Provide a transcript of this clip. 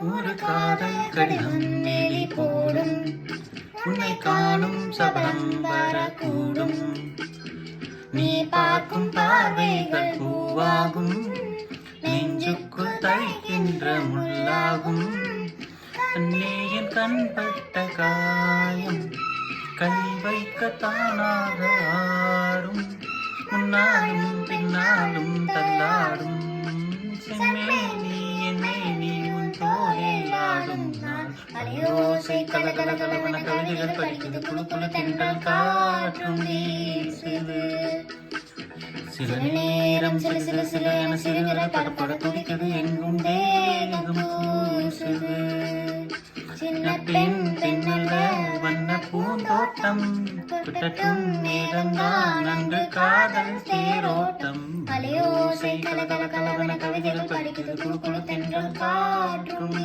ஒரு காதல் கடிதம் மேலி போடும், உன்னை காணும் சபலம் வரக்கூடும். நீ பார்க்கும் பார்வைகள் பூவாகும், நெஞ்சுக்குள் தைக்கின்ற முள்ளாகும். கண்ணே என் கண்பட்ட காயம், கை வைக்க தானாக ஆடும். முன்னாலும் பின்னாலும் தள்ளாடும், செம்மேனி என் மேனி உன் தோளில் ஆடும். அலையோசை கல கல கலவன கவிதைகள் படிக்குது, குழு குழு தென்றல் காற்றும் வீசுது. சில நேரம் சில சில சில என சிறுவிர படப்பட துடிக்குது, எங்கும் தேகம் பூசுது. சின்ன பெண் பெண்ணல்ல வண்ண பூந்தோட்டம், குட்டட்டும் நேரம்தான் அன்று காதல் தேரோட்டம். அலையோசை கல கல கலவன கவிதைகள் படிக்குது, குழு குழு தென்றல் காற்றும்